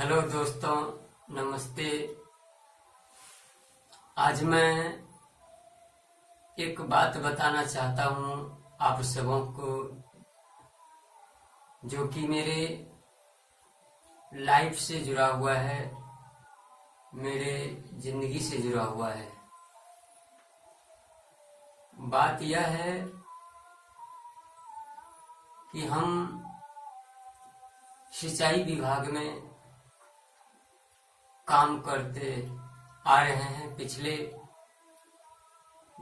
Hello दोस्तों, नमस्ते। आज मैं एक बात बताना चाहता हूँ आप सबों को, जो कि मेरे लाइफ से जुड़ा हुआ है, मेरे जिंदगी से जुड़ा हुआ है। बात यह है कि हम सिंचाई विभाग में काम करते आ रहे हैं पिछले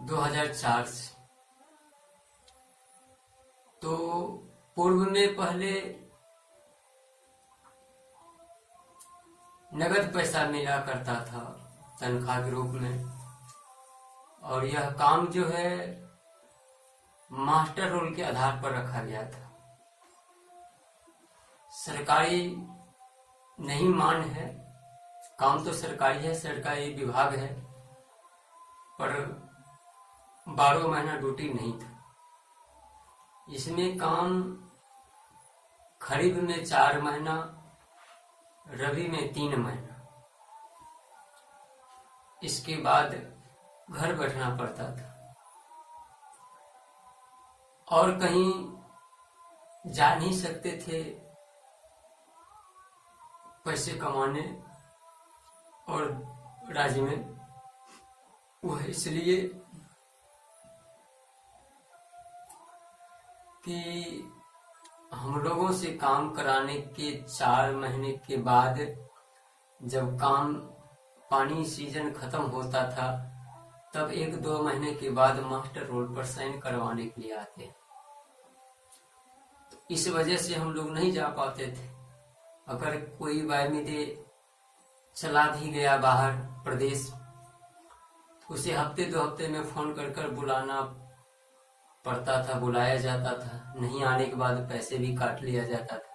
2004 से। तो पूर्व में पहले नगद पैसा मिला करता था तनख्वाह के रूप में, और यह काम जो है मास्टर रोल के आधार पर रखा गया था। सरकारी नहीं मान है, काम तो सरकारी है, सरकारी विभाग है, पर 12 महीना ड्यूटी नहीं था। इसमें काम खरीफ में 4 महीना, रबी में 3 महीना, इसके बाद घर बैठना पड़ता था और कहीं जा नहीं सकते थे पैसे कमाने और राज्य में। वह इसलिए कि हम लोगों से काम कराने के 4 महीने के बाद, जब काम पानी सीजन खत्म होता था, तब 1-2 महीने के बाद मास्टर रोल पर साइन करवाने के लिए आते हैं। तो इस वजह से हम लोग नहीं जा पाते थे। अगर कोई वायदे चला भी गया बाहर प्रदेश, तो उसे हफ्ते 2 हफ्ते में फोन कर बुलाना पड़ता था, बुलाया जाता था। नहीं आने के बाद पैसे भी काट लिया जाता था,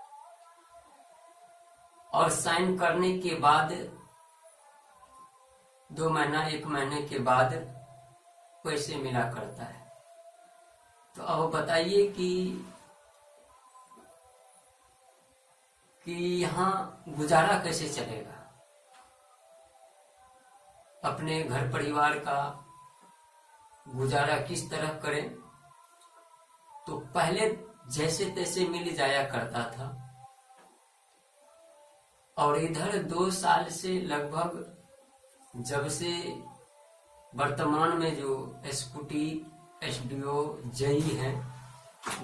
और साइन करने के बाद 2 महीना 1 महीने के बाद पैसे मिला करता है। तो अब बताइए कि यहाँ गुजारा कैसे चलेगा, अपने घर परिवार का गुजारा किस तरह करें। तो पहले जैसे तैसे मिल जाया करता था, और इधर 2 साल से लगभग, जब से वर्तमान में जो एसपुटी, एसडीओ, जई हैं,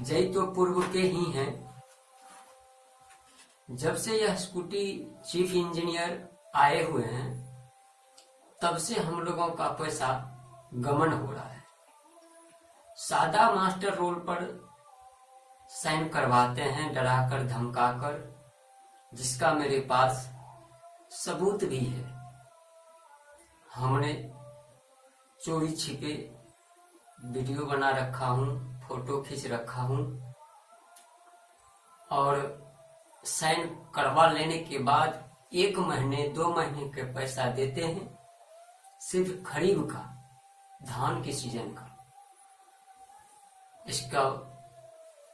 जई तो पूर्व के ही हैं, जब से यह स्कूटी चीफ इंजीनियर आए हुए हैं, तब से हम लोगों का पैसा गमन हो रहा है। सादा मास्टर रोल पर साइन करवाते हैं, डराकर धमकाकर, जिसका मेरे पास सबूत भी है। हमने चोरी छिपे वीडियो बना रखा हूं, फोटो खींच रखा हूं, और साइन करवा लेने के बाद 1 महीने 2 महीने के पैसा देते हैं, सिर्फ खरीफ का, धान के सीजन का।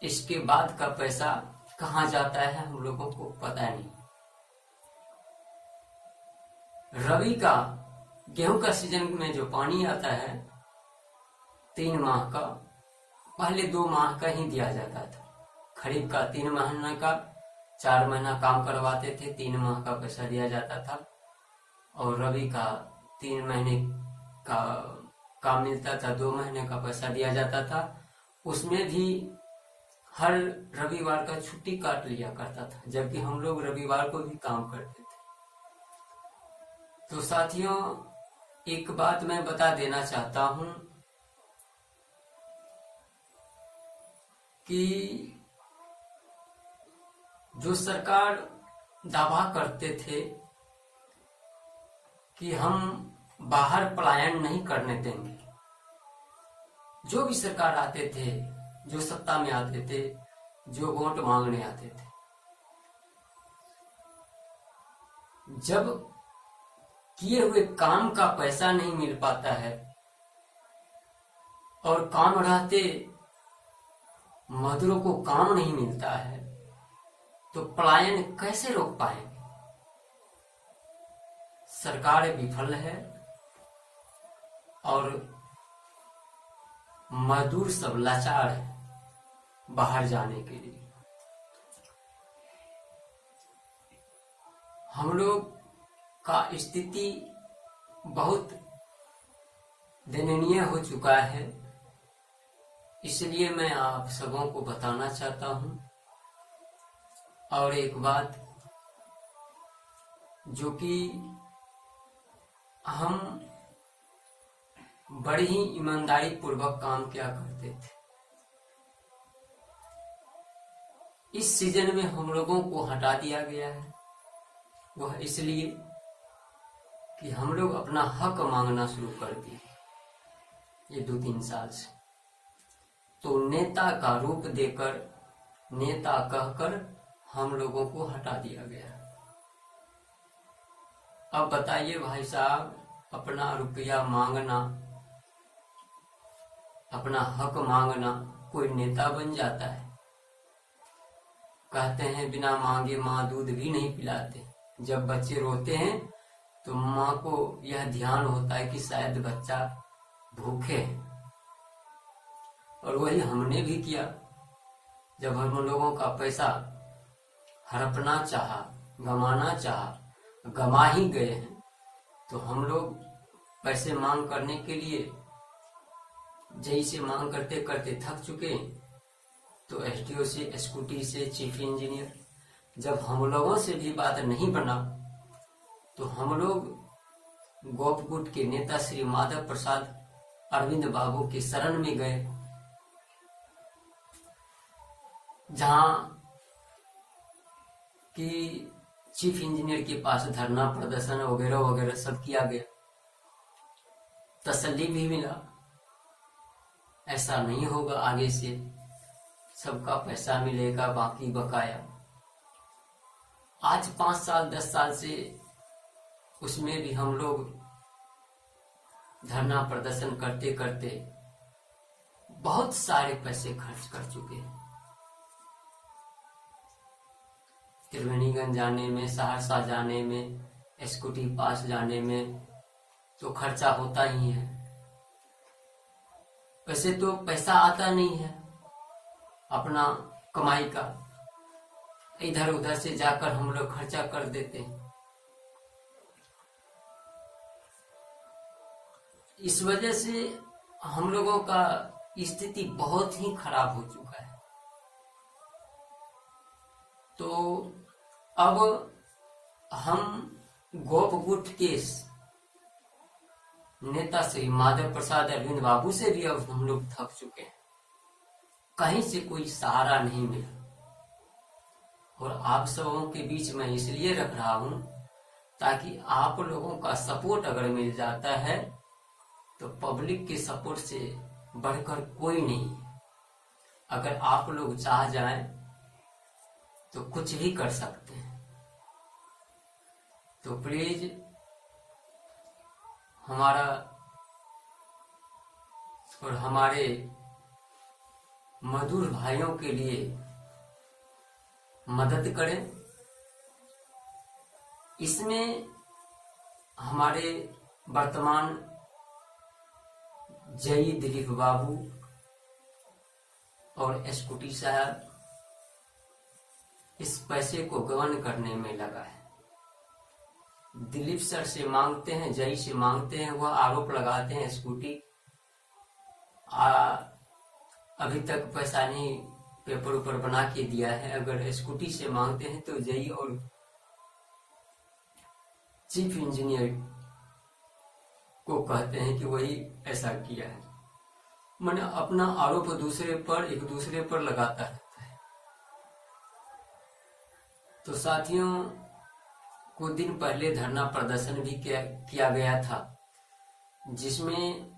इसके बाद का पैसा कहाँ जाता है हम लोगों को पता नहीं। रबी का, गेहूं का सीजन में जो पानी आता है 3 माह का, पहले 2 माह का ही दिया जाता था। खरीफ का 3 महीने का, 4 महीना काम करवाते थे, 3 माह का पैसा दिया जाता था। और रबी का 3 महीने का काम मिलता था, 2 महीने का पैसा दिया जाता था। उसमें भी हर रविवार का छुट्टी काट लिया करता था, जबकि हम लोग रविवार को भी काम करते थे। तो साथियों, एक बात मैं बता देना चाहता हूं कि जो सरकार दावा करते थे कि हम बाहर पलायन नहीं करने देंगे, जो भी सरकार आते थे, जो सत्ता में आते थे, जो वोट मांगने आते थे, जब किए हुए काम का पैसा नहीं मिल पाता है और काम रहते मजदूरों को काम नहीं मिलता है, तो पलायन कैसे रोक पाएंगे? सरकार विफल है और मजदूर सब लाचार है बाहर जाने के लिए। हम लोग का स्थिति बहुत दयनीय हो चुका है, इसलिए मैं आप सबों को बताना चाहता हूं। और एक बात जो कि हम बड़ी ही ईमानदारी पूर्वक काम किया करते थे, इस सीजन में हम लोगों को हटा दिया गया है। वह इसलिए कि हम लोग अपना हक मांगना शुरू कर दिए ये 2-3 साल से। तो नेता का रूप देकर, नेता कहकर हम लोगों को हटा दिया गया। अब बताइए भाई साहब, अपना रुपया मांगना, अपना हक मांगना कोई नेता बन जाता है? कहते हैं बिना मांगे माँ दूध भी नहीं पिलाते। जब बच्चे रोते हैं तो माँ को यह ध्यान होता है कि शायद बच्चा भूखे है। और वही हमने भी किया। जब हम लोगों का पैसा हड़पना चाहा, गंवाना चाहा, गंवा ही गए हैं, तो हम लोग पैसे मांग करने के लिए जैसे मांग करते करते थक चुके। तो एसडीओ से, एसक्यूटी से, चीफ इंजीनियर, जब हम लोगों से भी बात नहीं बना तो हम लोग गोपगुट के नेता श्री माधव प्रसाद अरविंद बाबू के शरण में गए, जहां कि चीफ इंजीनियर के पास धरना प्रदर्शन वगैरह वगैरह सब किया गया। तसल्ली भी मिला, ऐसा नहीं होगा आगे से, सबका पैसा मिलेगा, बाकी बकाया। आज 5 साल 10 साल से उसमें भी हम लोग धरना प्रदर्शन करते करते बहुत सारे पैसे खर्च कर चुके हैं। त्रिवेणीगंज जाने में, सहरसा जाने में, स्कूटी पास जाने में तो खर्चा होता ही है। वैसे तो पैसा आता नहीं है अपना कमाई का, इधर उधर से जाकर हम लोग खर्चा कर देते हैं। इस वजह से हम लोगों का स्थिति बहुत ही खराब हो चुका है। तो अब हम गोपगुट के नेता श्री माधव प्रसाद अरविंद बाबू से भी अब हम लोग थक चुके हैं। कहीं से कोई सहारा नहीं मिला। और आप सबों के बीच में इसलिए रख रहा हूं ताकि आप लोगों का सपोर्ट अगर मिल जाता है तो पब्लिक के सपोर्ट से बढ़कर कोई नहीं। अगर आप लोग चाह जाएं तो कुछ भी कर सकते हैं। तो प्लीज हमारा और हमारे मजदूर भाइयों के लिए मदद करें। इसमें हमारे वर्तमान जई दिलीप बाबू और स्कूटी साहब इस पैसे को गबन करने में लगा है। दिलीप सर से मांगते हैं, जई से मांगते हैं, वह आरोप लगाते हैं स्कूटी अभी तक पैसा नहीं पेपर ऊपर बना के दिया है। अगर स्कूटी से मांगते हैं तो जई और चीफ इंजीनियर को कहते हैं कि वही ऐसा किया है। मैंने अपना आरोप दूसरे पर, एक दूसरे पर लगाता रहता है। तो साथियों, कुछ दिन पहले धरना प्रदर्शन भी किया गया था, जिसमें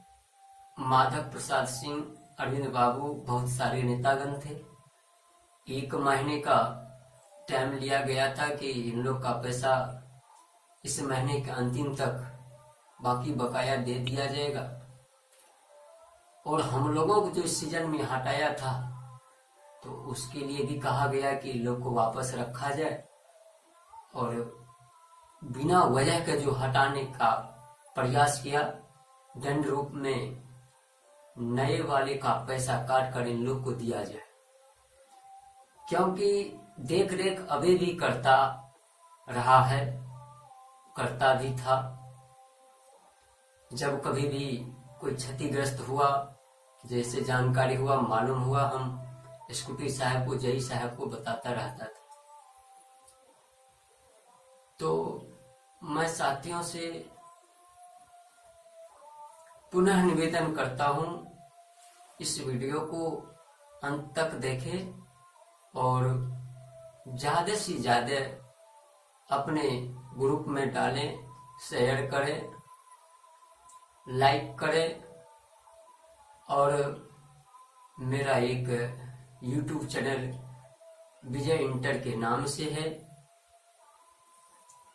माधव प्रसाद सिंह, अरविंद बाबू, बहुत सारे नेतागण थे। 1 महीने का टाइम लिया गया था कि इन लोग का पैसा इस महीने के अंतिम तक बाकी बकाया दे दिया जाएगा। और हम लोगों को जो इस सीजन में हटाया था तो उसके लिए भी कहा गया कि लोग को वापस रखा जाए और बिना वजह के जो हटाने का प्रयास किया, दंड रूप में नए वाले का पैसा काट कर इन लोग को दिया जाए, क्योंकि देख रेख अभी भी करता रहा है, करता भी था। जब कभी भी कोई क्षतिग्रस्त हुआ, जैसे जानकारी हुआ, मालूम हुआ, हम स्कूटी साहब को, जई साहब को बताता रहता था। तो मैं साथियों से पुनः निवेदन करता हूं, इस वीडियो को अंत तक देखें और ज्यादा से ज्यादा अपने ग्रुप में डालें, शेयर करें, लाइक करें। और मेरा एक YouTube चैनल विजय इंटर के नाम से है,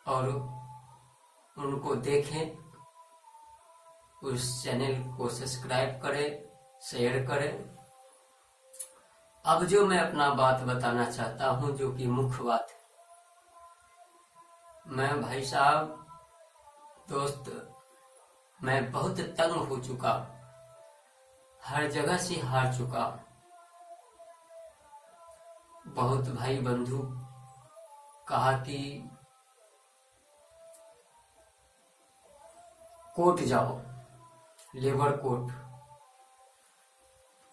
और उनको देखें, उस चैनल को सब्सक्राइब करें, शेयर करें। अब जो मैं अपना बात बताना चाहता हूं, जो कि मुख्य बात है, मैं भाई साहब, दोस्त, मैं बहुत तंग हो चुका, हर जगह से हार चुका। बहुत भाई बंधु कहा कि कोर्ट जाओ, लेबर कोर्ट,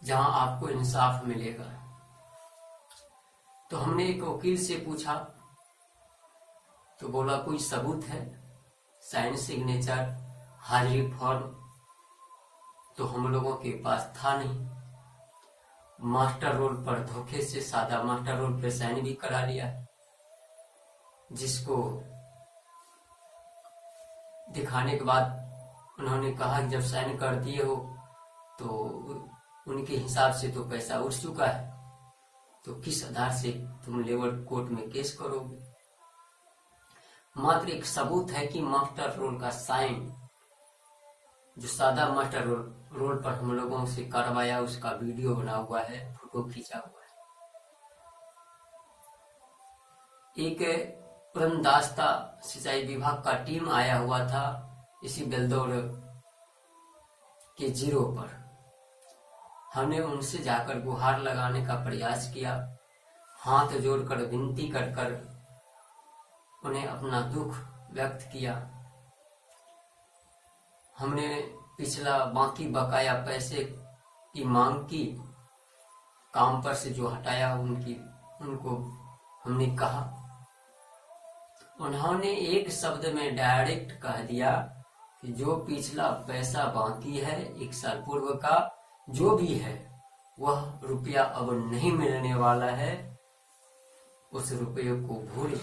जहां आपको इंसाफ मिलेगा। तो हमने एक वकील से पूछा, तो बोला कोई सबूत है, साइन, सिग्नेचर, हाजिरी फॉर्म? तो हम लोगों के पास था नहीं। मास्टर रोल पर धोखे से सादा मास्टर रोल पे साइन भी करा लिया, जिसको दिखाने के बाद उन्होंने कहा कि जब साइन कर दिए हो तो उनके हिसाब से तो पैसा उठ चुका है, तो किस आधार से तुम लेबर कोर्ट में केस करोगे? मात्र एक सबूत है कि मास्टर रोल का साइन, जो सादा मास्टर रोल पर हम लोगों से करवाया, उसका वीडियो बना हुआ है, फोटो खींचा हुआ है। एक उड़नदास्ता सिंचाई विभाग का टीम आया हुआ था इसी बेलदौर के जीरो पर। हमने उनसे जाकर गुहार लगाने का प्रयास किया, हाथ जोड़कर विनती कर कर उन्हें अपना दुख व्यक्त किया। हमने पिछला बाकी बकाया पैसे की मांग की, काम पर से जो हटाया उनको हमने कहा। उन्होंने एक शब्द में डायरेक्ट कह दिया कि जो पिछला पैसा बाकी है 1 साल पूर्व का जो भी है, वह रुपया अब नहीं मिलने वाला है, उस रुपये को भूल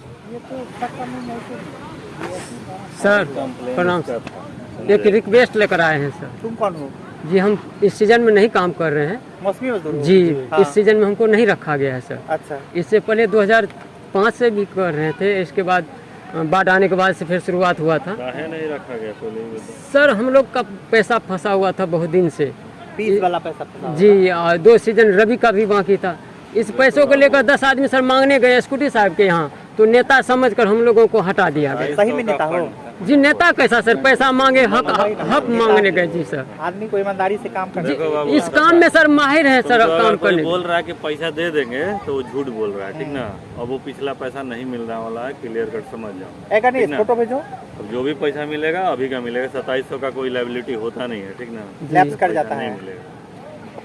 सर। प्रणाम सर, एक रिक्वेस्ट लेकर आए हैं सर। तुम कौन हो? जी हम इस सीजन में नहीं काम कर रहे हैं। मौसमी मजदूर हो? जी हाँ। इस सीजन में हमको नहीं रखा गया है सर। अच्छा। इससे पहले 2005 से भी कर रहे थे, इसके बाद बाढ़ आने के बाद से फिर शुरुआत हुआ था। काहे नहीं रखा गया तो? सर हम लोग का पैसा फंसा हुआ था बहुत दिन से। 20 वाला पैसा फंसा हुआ जी 2 सीजन रबी का भी बाकी था। इस पैसों को लेकर 10 आदमी सर मांगने गए स्कूटी साहब के यहाँ, तो नेता समझकर हम लोगों को हटा दिया गया। सही में नेता हो? जी नेता कैसा सर, पैसा मांगे, हक मांगने गए। जी सर, आदमी को ईमानदारी से काम करना। इस काम में सर माहिर है सर, काम करने। बोल रहा है कि पैसा दे देंगे तो वो झूठ बोल रहा है, ठीक ना। अब वो पिछला पैसा नहीं मिलने वाला है, क्लियर कट समझ जाओ। ऐसा नहीं, फोटो भेजो। अब जो भी पैसा मिलेगा अभी का मिलेगा, 2700 का कोई लायबिलिटी होता नहीं है, ठीक ना, लैप्स कर जाता है। नहीं मिलेगा।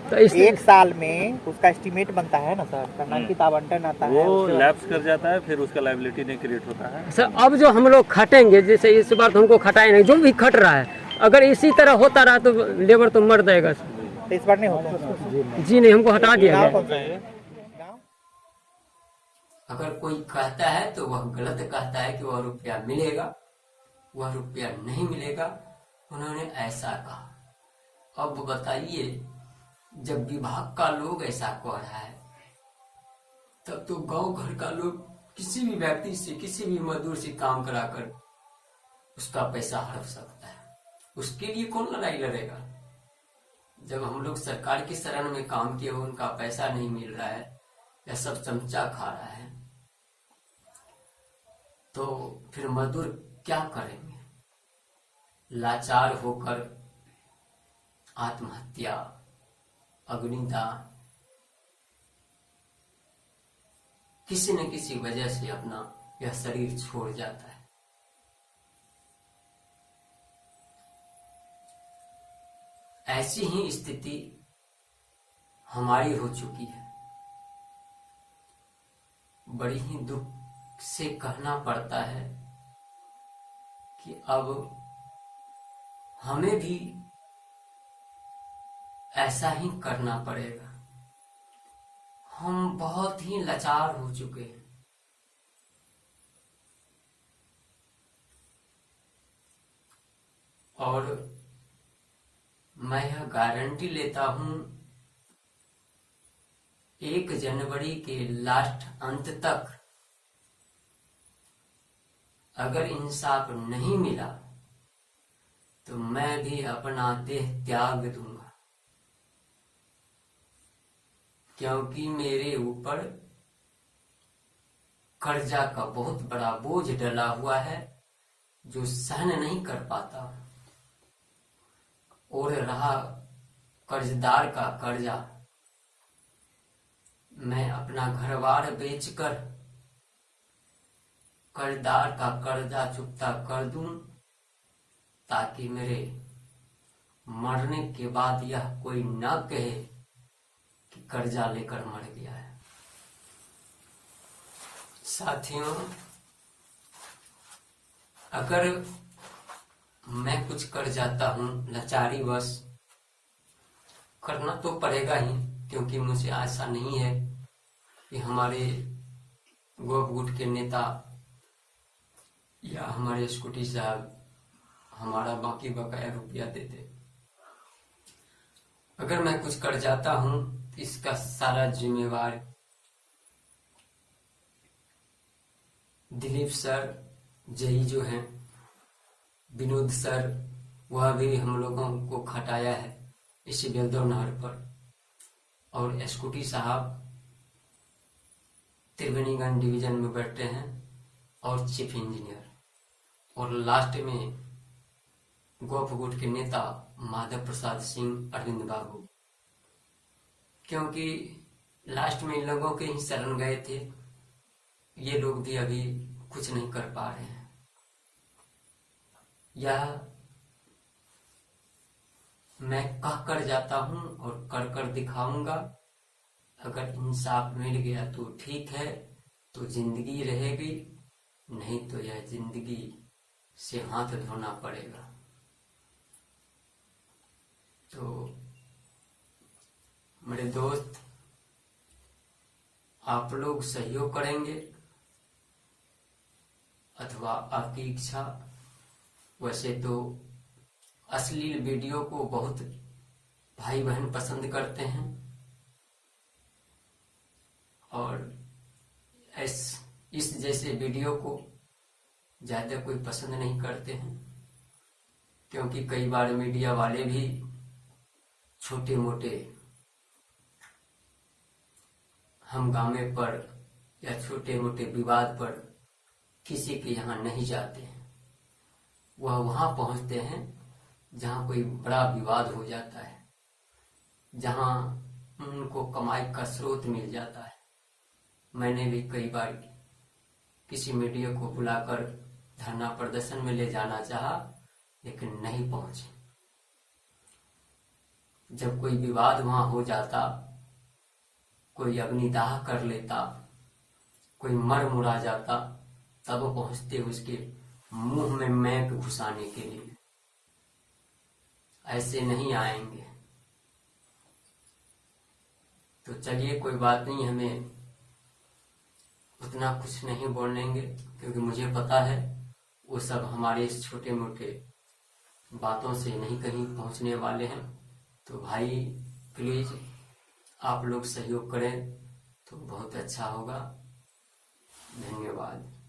तो 1 साल में उसका एस्टीमेट बनता है ना सर, कर्नाटक आवंटन आता है, वो लैप्स कर जाता है, फिर उसका लायबिलिटी नहीं क्रिएट होता है। सर अब जो हम लोग खटेंगे, जैसे इस बार तो हमको खटाए नहीं, जो भी खट रहा है, अगर इसी तरह होता रहा तो लेबर तो मर जाएगा। तो इस बार नहीं होता। जी नहीं, हमको हटा दिया गाँव गया। कौन सा है? गाँव? अगर कोई कहता है तो वह गलत कहता है कि वह रुपया मिलेगा, वह रुपया नहीं मिलेगा। उन्होंने ऐसा कहा। अब बताइए, जब विभाग का लोग ऐसा कह रहा है, तब तो गांव घर का लोग किसी भी व्यक्ति से, किसी भी मजदूर से काम कराकर उसका पैसा हड़प सकता है। उसके लिए कौन लड़ाई लड़ेगा? जब हम लोग सरकार की शरण में काम किए, उनका पैसा नहीं मिल रहा है या सब चमचा खा रहा है, तो फिर मजदूर क्या करेंगे? लाचार होकर आत्महत्या, अग्निदान, किसी न किसी वजह से अपना यह शरीर छोड़ जाता है। ऐसी ही स्थिति हमारी हो चुकी है। बड़ी ही दुख से कहना पड़ता है कि अब हमें भी ऐसा ही करना पड़ेगा। हम बहुत ही लाचार हो चुके हैं। और मैं यह गारंटी लेता हूं, 1 जनवरी के लास्ट अंत तक अगर इंसाफ नहीं मिला तो मैं भी अपना देह त्याग दूंगा, क्योंकि मेरे ऊपर कर्जा का बहुत बड़ा बोझ डला हुआ है जो सहन नहीं कर पाता। और रहा कर्जदार का कर्जा, मैं अपना घर-बार बेचकर कर्जदार का कर्जा चुकता कर दूं, ताकि मेरे मरने के बाद यह कोई न कहे कि कर्जा लेकर मर गया है। साथियों, अगर मैं कुछ कर जाता हूं लाचारी बस, करना तो पड़ेगा ही, क्योंकि मुझे आशा नहीं है कि हमारे गोप गुट के नेता या हमारे स्कूटी साहब हमारा बाकी बकाया रुपया देते। अगर मैं कुछ कर जाता हूं, इसका सारा जिम्मेवार दिलीप सर, जई जो हैं, विनोद सर, वह भी हम लोगों को खटाया है इसी बेलदौर नहर पर। और स्कूटी साहब त्रिवेणीगंज डिवीजन में बैठते हैं और चीफ इंजीनियर। और लास्ट में गोप गुट के नेता माधव प्रसाद सिंह, अरविंद बाबू, क्योंकि लास्ट में इन लोगों के ही शरण गए थे। ये लोग भी अभी कुछ नहीं कर पा रहे हैं। यह मैं कह कर जाता हूं और कर दिखाऊंगा। अगर इंसाफ मिल गया तो ठीक है, तो जिंदगी रहेगी, नहीं तो यह जिंदगी से हाथ धोना पड़ेगा। तो मेरे दोस्त, आप लोग सहयोग करेंगे अथवा आपकी इच्छा। वैसे तो अश्लील वीडियो को बहुत भाई बहन पसंद करते हैं और इस जैसे वीडियो को ज्यादा कोई पसंद नहीं करते हैं, क्योंकि कई बार मीडिया वाले भी छोटे मोटे हंगामे पर या छोटे मोटे विवाद पर किसी के यहाँ नहीं जाते हैं। वह वहां पहुंचते हैं जहां कोई बड़ा विवाद हो जाता है, जहां उनको कमाई का स्रोत मिल जाता है। मैंने भी कई बार किसी मीडिया को बुलाकर धरना प्रदर्शन में ले जाना चाहा, लेकिन नहीं पहुंचे। जब कोई विवाद वहां हो जाता, कोई अग्निदाह कर लेता, कोई मर मुरा जाता, तब पहुंचते उसके मुंह में मैक घुसाने के लिए। ऐसे नहीं आएंगे। तो चलिए, कोई बात नहीं, हमें उतना कुछ नहीं बोलेंगे, क्योंकि मुझे पता है वो सब हमारे इस छोटे मोटे बातों से नहीं कहीं पहुंचने वाले हैं। तो भाई प्लीज आप लोग सहयोग करें तो बहुत अच्छा होगा। धन्यवाद।